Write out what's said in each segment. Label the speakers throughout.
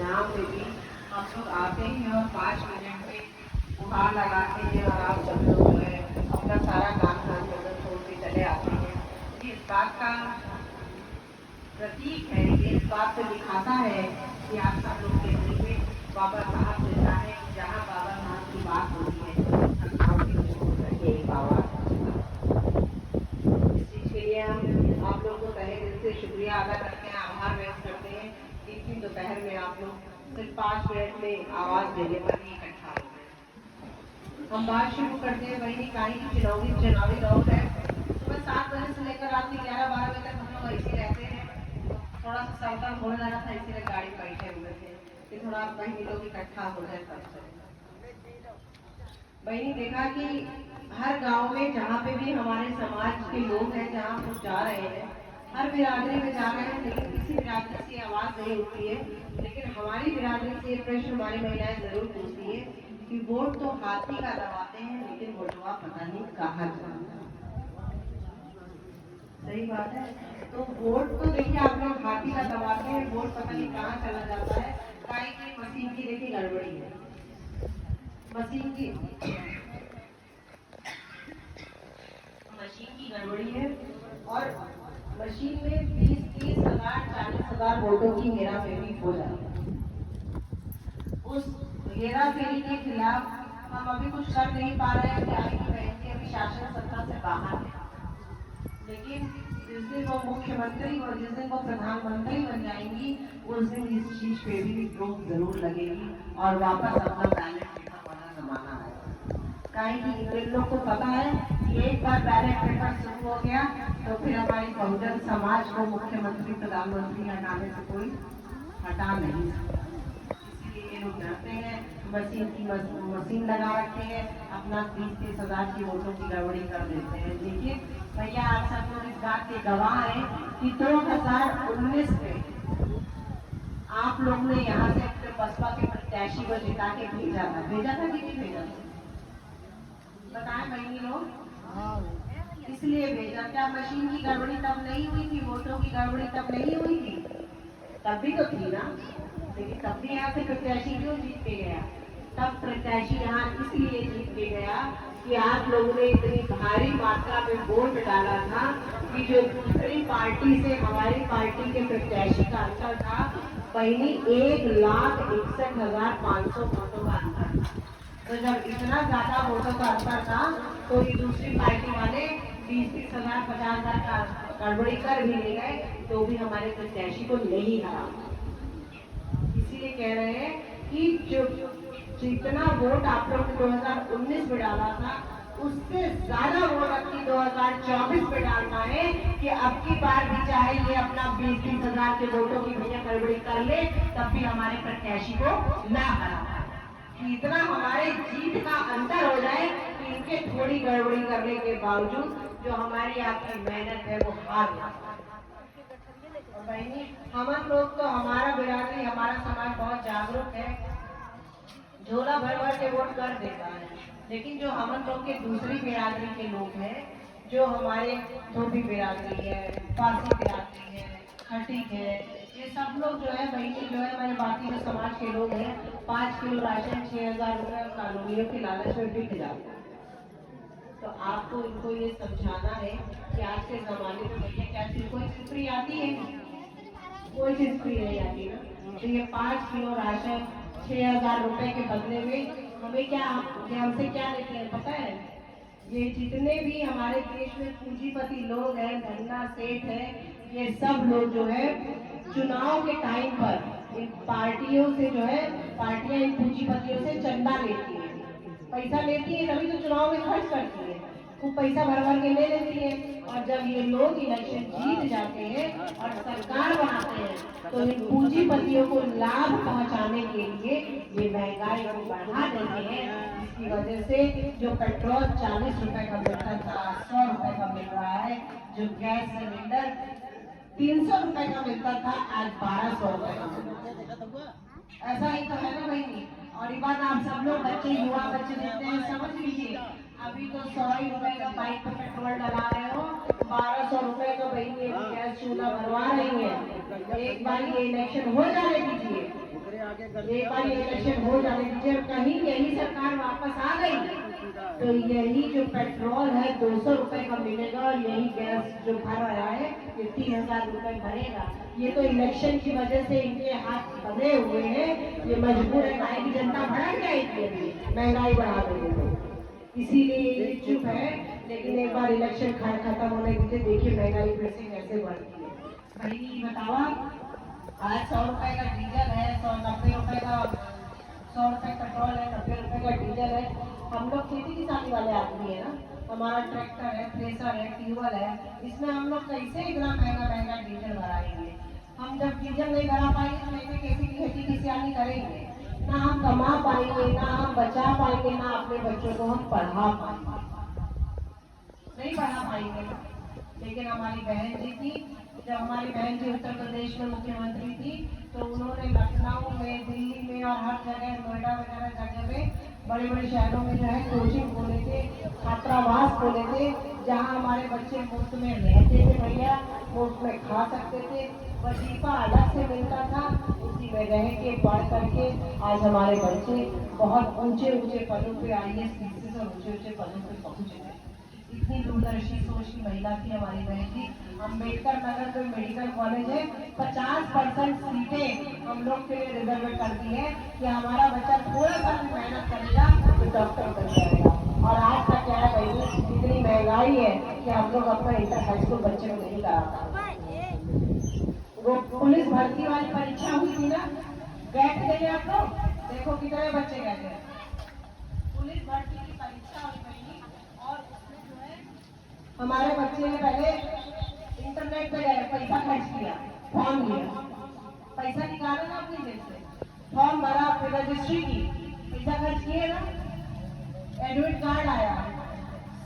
Speaker 1: यहाँ पे भी हम लोग आते हैं और 5 मिनट में गुहार लगाते हैं और आप सब लोग जो है अपना सारा काम धाम छोड़ के चले आते हैं। ये इस बात का प्रतीक है, ये इस बात को दिखाता है कि आप सब लोग के दिल में बाबा साहब जैसा है कि जहाँ बाबा साहब की बात होती है बाबा। इस चीज के लिए हम आप लोग को तहे दिल से शुक्रिया अदा करते हैं, आभार व्यक्त करते हैं। इतनी दोपहर में आप लोग सिर्फ 5 मिनट में आवाज देने पर ही इकट्ठा हो गए। हम बात शुरू करते हैं वही कहानी की चुनावी दौर है। सुबह 7 बजे से लेकर रात के 11-12 बजे तक हम लोग ऐसे रहते हैं। थोड़ा सा सर्कल हो रहा था, इसीलिए गाड़ी बैठे हुए थे कि थोड़ा बहनी लोग इकट्ठा हो जाए तब से। बहनी देखा कि हर गांव में जहाँ पे भी हमारे समाज के लोग हैं, जहाँ हम जा रहे हैं, हर बिरादरी में जा रहे हैं, लेकिन किसी बिरादरी से आवाज नहीं उठती है। लेकिन हमारी बिरादरी से ये प्रश्न हमारी महिलाएं जरूर पूछती है कि वोट तो हाथी का दबाते हैं, लेकिन वोटवा पता नहीं कहाँ जाता। सही बात है। तो वोट तो देखिए आप लोग हाथी का दबाते हैं, वोट पता नहीं कहाँ चला जाता है। काहे की मशीन की देखिए गड़बड़ी है, मशीन की गड़बड़ी है और मशीन में 20-30 हजार 40,000 वोटों की हेराफेरी हो जाती है। उस हेराफेरी के खिलाफ हम अभी कुछ कर नहीं पा रहे हैं, क्या है कि बहन अभी शासन सत्ता से बाहर है। लेकिन जिस दिन वो मुख्यमंत्री और जिस दिन वो प्रधानमंत्री बन जाएंगी, उस दिन इस चीज पे भी रोक जरूर लगेगी और वापस अपना बैलेट पेपर वाला जमाना है। काहे कि इन लोग को पता है कि एक बार बैलेट पेपर शुरू हो गया तो फिर हमारी बहुजन समाज को मुख्यमंत्री प्रधानमंत्री हटाने से कोई हटा नहीं सकता। इसलिए ये लोग डरते हैं, मशीन लगा रखे हैं, अपना 20-30 हजार की वोटों की गड़बड़ी कर देते हैं। देखिए भैया आप सब लोग इस बात के गवाह हैं कि 2019 में आप लोग ने यहाँ से अपने बसपा के प्रत्याशी को जिता के भेजा था कि नहीं भेजा था? बताएं बहनी लोग। इसलिए भेजा, क्या मशीन की गड़बड़ी तब नहीं हुई थी? वोटों की गड़बड़ी तब नहीं हुई थी? तब भी तो थी ना। लेकिन तब भी यहाँ से प्रत्याशी क्यों जीत के गया? तब प्रत्याशी यहाँ इसलिए जीत के गया कि आप लोगों ने इतनी भारी मात्रा में वोट डाला था कि जो दूसरी पार्टी से हमारी पार्टी के प्रत्याशी का अंतर था बहनी 1,61,500 वोटों का अंतर था। तो जब इतना ज्यादा वोटों का अंतर था तो ये दूसरी पार्टी वाले 20-30 हजार 50 हजार का गड़बड़ी कर भी ले गए तो भी हमारे प्रत्याशी को नहीं हरा। इसीलिए कह रहे हैं कि जो जितना वोट आप लोग ने 2019 में डाला था उससे ज्यादा वोट अब की 2024 में डालना है कि अब की बार भी चाहे ये अपना 20-30 हजार के वोटों की भैया गड़बड़ी कर ले तब भी हमारे प्रत्याशी को ना हरा। कि इतना हमारे जीत का अंतर हो जाए कि इनके थोड़ी गड़बड़ी करने के बावजूद जो हमारी आपकी मेहनत है वो हार जाए। और बहनी हम लोग तो हमारा बिरादरी हमारा समाज बहुत जागरूक है, झोला भर भर के वोट कर देता है। लेकिन जो हम लोग के दूसरी बिरादरी के लोग हैं, जो हमारे धोबी बिरादरी है, पारसी बिरादरी है, खटीक है, ये सब लोग जो है बहनी जो है हमारे बाकी जो समाज के लोग हैं 5 किलो राशन 6,000 रुपए कानूनियों के लालच में बिक जाते हैं। तो आपको इनको ये समझाना है कि आज के जमाने में भैया क्या चीज कोई चीज फ्री आती है? कोई चीज फ्री नहीं आती ना। तो ये 5 किलो राशन 6,000 रुपए के बदले में हमें क्या हमसे क्या लेते हैं पता है? ये जितने भी हमारे देश में पूंजीपति लोग हैं, धन्ना सेठ है, ये सब लोग जो है चुनाव के टाइम पर इन पार्टियों से जो है पार्टियां इन पूंजीपतियों से चंदा लेती है, पैसा लेती है, तभी तो चुनाव में खर्च करती है, खूब पैसा भर भर के ले लेती है। और जब ये लोग इलेक्शन जीत जाते हैं और सरकार बनाते हैं तो इन पूंजीपतियों को लाभ पहुंचाने के लिए ये महंगाई को बढ़ा देते हैं। इसकी वजह से जो पेट्रोल 40 रुपए का मिलता था 100 रुपए का मिल रहा है, जो गैस सिलेंडर 300 रुपए का मिलता था आज 1200 रुपए का मिलता है। ऐसा ही तो है ना बहनी। और ये बात आप सब लोग बच्चे युवा बच्चे देखते हैं, समझ लीजिए अभी तो 100 रुपए का बाइक पे पेट्रोल डला रहे हो, 1200 रुपए का बहनी गैस चूल्हा भरवा रही है। एक बार ये इलेक्शन हो जाने दीजिए, एक बार इलेक्शन हो जाने दीजिए, कहीं यही सरकार वापस आ गई तो यही जो पेट्रोल है 200 रुपए का मिलेगा और यही गैस जो भर रहा है ये 3000 रुपए भरेगा। ये तो इलेक्शन की वजह से इनके हाथ बंधे हुए हैं, ये मजबूर है, काहे की जनता भड़क जाएगी, महंगाई बढ़ा देंगे लोग, इसीलिए चुप है। लेकिन एक बार इलेक्शन खत्म होने दीजिए, देखिए महंगाई फिर से कैसे बढ़ती है। भाई बतावा, आज 100 रुपए का डीजल है, 190 रुपए का 100 रुपए पेट्रोल है, 90 रुपए का डीजल है। हम लोग खेती किसानी वाले आदमी है ना, हमारा ट्रैक्टर है, थ्रेसर है, ट्यूबवेल है, इसमें हम लोग कैसे इतना महंगा महंगा डीजल भराएंगे। हम जब डीजल नहीं भरा पाएंगे तो नहीं कैसे खेती किसानी करेंगे, ना हम कमा पाएंगे, ना हम बचा पाएंगे, ना अपने बच्चों को हम पढ़ा पाएंगे, नहीं पढ़ा पाएंगे। लेकिन हमारी बहन जी थी, जब हमारी बहन जी उत्तर प्रदेश में मुख्यमंत्री थी तो उन्होंने लखनऊ में, दिल्ली में और हर जगह, नोएडा वगैरह जगह में, बड़े बड़े शहरों में जो है कोचिंग खोले थे, छात्रावास खोले थे, जहां हमारे बच्चे मुफ्त में रहते थे भैया, मुफ्त में खा सकते थे, वजीफा अलग से मिलता था, उसी में रह के पढ़ करके आज हमारे बच्चे बहुत ऊंचे ऊंचे पदों पे IAS PCS और ऊंचे ऊंचे पदों पे पहुंचे हैं। इतनी दूरदर्शी सोच की महिला थी हमारी बहन जी। अम्बेडकर नगर जो मेडिकल कॉलेज है 50% सीटें हम लोग के लिए रिजर्व कर दी है कि हमारा बच्चा थोड़ा सा भी मेहनत करेगा तो डॉक्टर बन जाएगा। और आज तक क्या है भाई, इतनी महंगाई है कि हम लोग अपना इंटर हाई स्कूल बच्चे को नहीं कराता। वो पुलिस भर्ती वाली परीक्षा हुई थी ना, गए थे आप लोग, देखो कितने बच्चे गए थे पुलिस भर्ती की परीक्षा हुई थी, और उसमें जो है हमारे बच्चे ने पहले इंटरनेट पे गए, पैसा खर्च किया, फॉर्म लिया, पैसा निकाला ना अपनी जेब से, फॉर्म भरा, फिर रजिस्ट्री की, पैसा खर्च किए ना, एडमिट कार्ड आया,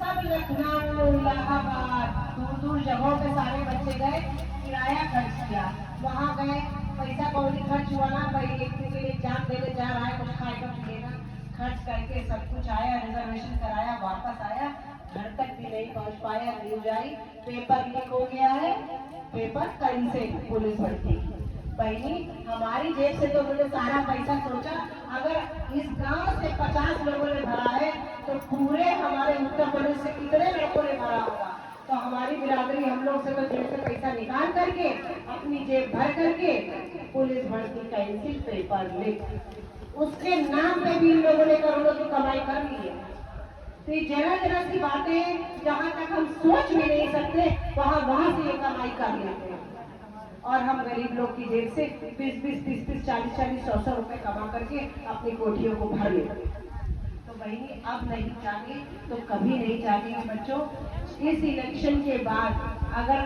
Speaker 1: सब लखनऊ, इलाहाबाद, दूर दूर जगहों पे सारे बच्चे गए, किराया खर्च किया, वहाँ गए, पैसा कौड़ी खर्च हुआ ना भाई, एक दिन के लिए एग्जाम देने जा रहा है, कुछ खाएगा पिएगा, खर्च करके सब कुछ आया, रिजर्वेशन कराया, वापस आया, घर तक भी नहीं पहुंच पाया, न्यूज आई, पेपर लीक हो गया है, पेपर कहीं से पुलिस भर्ती। बहनी हमारी जेब से तो उन्होंने सारा पैसा सोचा, अगर इस गांव से 50 लोगों ने भरा है तो पूरे हमारे उत्तर प्रदेश से कितने लोगों ने भरा होगा। तो हमारी बिरादरी हम लोग से तो जेब से पैसा निकाल करके, अपनी जेब भर करके पुलिस भर्ती कैंसिल, पेपर लीक, उसके नाम पे भी इन लोगों ने करोड़ों की कमाई कर ली है। तो ये जरा जरा सी बातें जहाँ तक हम सोच भी नहीं सकते वहाँ से ये कमाई कर लेते हैं, और हम गरीब लोग की जेब से 20-20, 30-30, 40-40, 100-100 रुपए कमा करके अपनी कोठियों को भर लेते हैं। तो बहनी अब नहीं चाहेंगे तो कभी नहीं चाहेंगे बच्चों। इस इलेक्शन के बाद अगर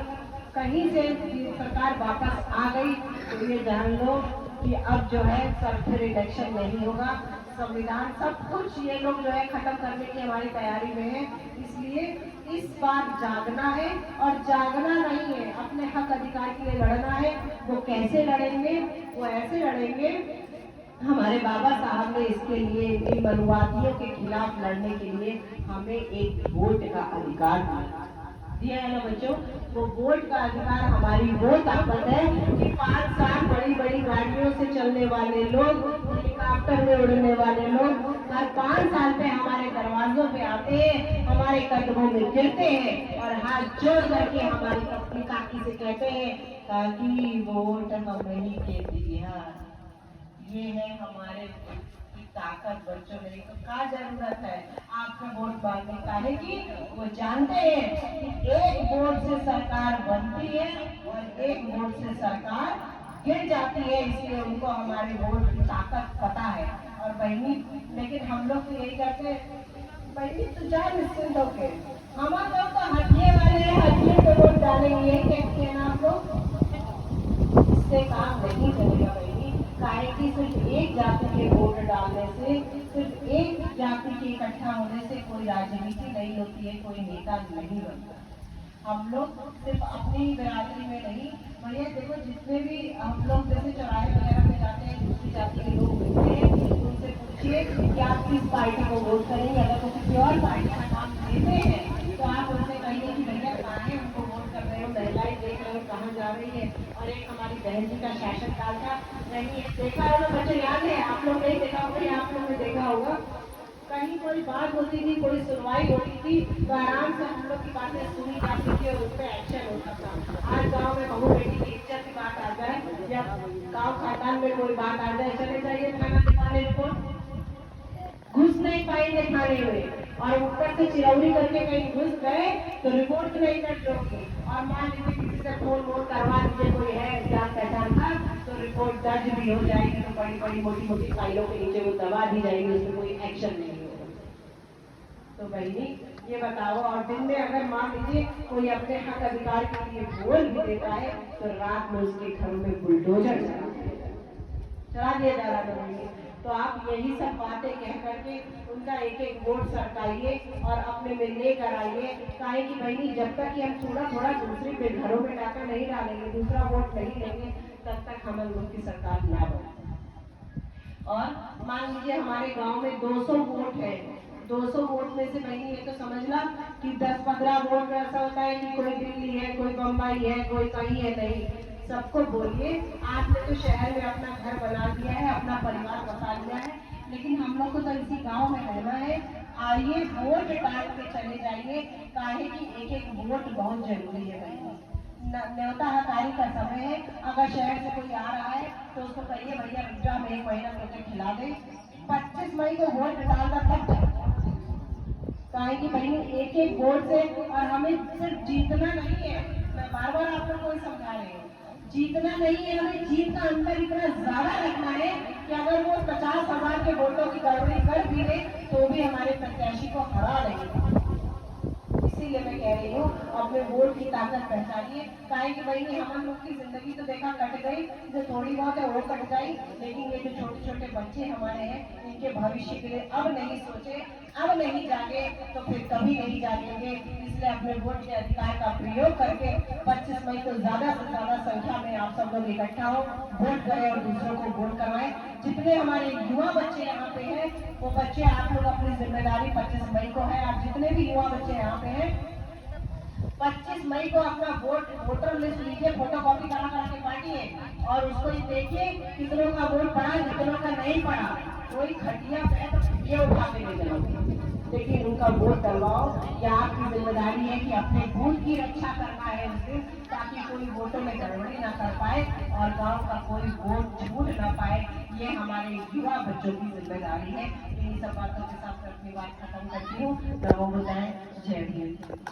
Speaker 1: कहीं से सरकार वापस आ गई तो ये जान लो कि अब जो है सर फिर इलेक्शन नहीं होगा, संविधान सब कुछ ये लोग जो है खत्म करने की हमारी तैयारी में है। इसलिए इस बार जागना है, और जागना नहीं है, अपने हक अधिकार के लिए लड़ना है। वो कैसे लड़ेंगे? वो ऐसे लड़ेंगे, हमारे बाबा साहब ने इसके लिए, इन मनुवादियों के खिलाफ लड़ने के लिए हमें एक वोट का अधिकार दिया है ना बच्चों। वो वोट का अधिकार हमारी वो ताकत है कि 5 साल बड़ी बड़ी गाड़ियों से चलने वाले लोग, हेलीकॉप्टर में उड़ने वाले लोग हर 5 साल पे हमारे दरवाजों पे आते हैं, हमारे कदमों में गिरते हैं और हाथ जोड़ करके हमारी अपनी काकी से कहते हैं काकी वोट हमें ही के दिया। ये है हमारे की ताकत बच्चों में। तो क्या जरूरत है आपको वोट मांगने का? है कि वो जानते हैं कि एक वोट से सरकार बनती है और एक वोट से सरकार गिर जाती है, इसलिए उनको हमारे वोट की ताकत पता है। और बहनी, लेकिन हम लोग तो यही करते हैं, बहनी तो जा निश्चिंत होके, हमारे लोग तो हटिए वाले हैं, हटिए पे वोट डालेंगे, यही कहते हैं ना आप लोग। इससे काम नहीं चलेगा बहनी, काहे कि सिर्फ एक जाति के वोट डालने से, सिर्फ एक जाति के इकट्ठा होने से कोई राजनीति नहीं होती है, कोई नेता नहीं बनता। हम लोग सिर्फ अपनी ही बिरादरी में नहीं, भैया देखो जितने भी हम लोग जैसे चौराहे वगैरह में जाते हैं, दूसरी जाति के लोग मिलते हैं, उनसे पूछिए कि आप किस पार्टी को वोट करेंगे। अगर वो किसी और पार्टी का नाम देते हैं तो आप उनसे कहिए कि भैया कहाँ है, उनको वोट कर रहे हो, महिलाएं देख रहे हो कहाँ जा रही है। और एक हमारी बहन जी का शासन काल था, कहीं देखा होगा बच्चे, याद है आप लोग नहीं देखा होगा या आप लोग ने देखा होगा, कहीं कोई बात होती थी, कोई सुनवाई होती थी तो आराम से हम लोग की बातें सुनी जाती थी और उस पर एक्शन होता था। आज गांव में बहू बेटी की इज्जत की बात आ जाए या गांव खानदान में कोई बात आ जाए, चले जाइए थाना दिखाने को, घुस नहीं पाएंगे थाने में, और ऊपर से चिरौरी करके कहीं घुस गए तो रिपोर्ट नहीं कर दोगे, और मान लीजिए किसी से फोन वोन करवा दीजिए, कोई है जान पहचान का, तो रिपोर्ट दर्ज भी हो जाएगी, तो बड़ी बड़ी मोटी मोटी फाइलों के नीचे वो दबा दी जाएगी, उसमें कोई एक्शन नहीं होगा। तो बहनी ये बताओ, और दिन में अगर मान लीजिए कोई अपने हक अधिकार के लिए बोल भी देता है तो रात में उसके घर में बुलडोजर चला दिया जा रहा है। तो आप यही सब बातें कह करके उनका एक एक वोट सरकाइए और अपने में लेकर आइए, काहे कि बहनी जब तक कि हम थोड़ा थोड़ा दूसरे के घरों में डाका नहीं डालेंगे, दूसरा वोट नहीं लेंगे, तब तक हम लोग की सरकार ना बने। और मान लीजिए हमारे गांव में 200 वोट है, 200 वोट में से बहनी ये तो समझना कि 10-15 वोट में ऐसा होता है कि कोई दिल्ली है, कोई बम्बई है, कोई कहीं है, नहीं सबको बोलिए आपने तो शहर में अपना घर बना दिया है, अपना परिवार बसा लिया है, लेकिन हम लोग को तो इसी गांव में रहना है, आइए वोट डाल के चले जाइए, काहे कि एक एक वोट बहुत जरूरी है भाई। न्योता हकारी का समय है, अगर शहर से कोई आ रहा है तो उसको कहिए भैया रुद्रा में 1 महीना मुझे खिला दे, 25 मई को वोट डालना तब काहे कि भाई एक एक वोट से, और हमें सिर्फ जीतना नहीं है, मैं बार बार आप लोग को समझा रही हूँ, जीतना नहीं है, हमें जीत का अंतर इतना ज्यादा रखना है कि अगर वो 50,000 के वोटों की गड़बड़ी कर भी ले तो भी हमारे प्रत्याशी को हरा देंगे। इसीलिए मैं कह रही हूँ अपने वोट की ताकत पहचानिए, काहे कि भाई हम लोग की जिंदगी तो देखा कट गई, जो थोड़ी बहुत है वो कट गई, लेकिन ये जो छोटे छोटे बच्चे हमारे हैं इनके भविष्य के लिए अब नहीं सोचे, अब नहीं जागे तो फिर कभी नहीं जागेंगे। इसलिए अपने वोट के अधिकार का प्रयोग करके 25 मई को ज्यादा से ज्यादा संख्या में आप सब लोग इकट्ठा हो, वोट करें और दूसरों को वोट करवाएं। जितने हमारे युवा बच्चे यहाँ पे हैं वो बच्चे आप लोग अपनी जिम्मेदारी 25 मई को है, आप जितने भी युवा बच्चे यहाँ पे हैं 25 मई को अपना वोटर लिस्ट लीजिए, फोटो कॉपी करा करके बांटिए और उसको ही देखिए कितनों का वोट पड़ा, कितनों का नहीं पड़ा, कोई खटिया बैठ ये उठा के ले जाओ, लेकिन उनका वोट डलवाओ। ये आपकी जिम्मेदारी है कि अपने बूथ की रक्षा करना है उस दिन, ताकि कोई वोटों में गड़बड़ी ना कर पाए और गांव का कोई वोट छूट ना पाए। ये हमारे युवा बच्चों की जिम्मेदारी है। इन्हीं सब बातों के साथ अपनी बात खत्म करती हूँ। नमो बुद्धाय, जय भीम।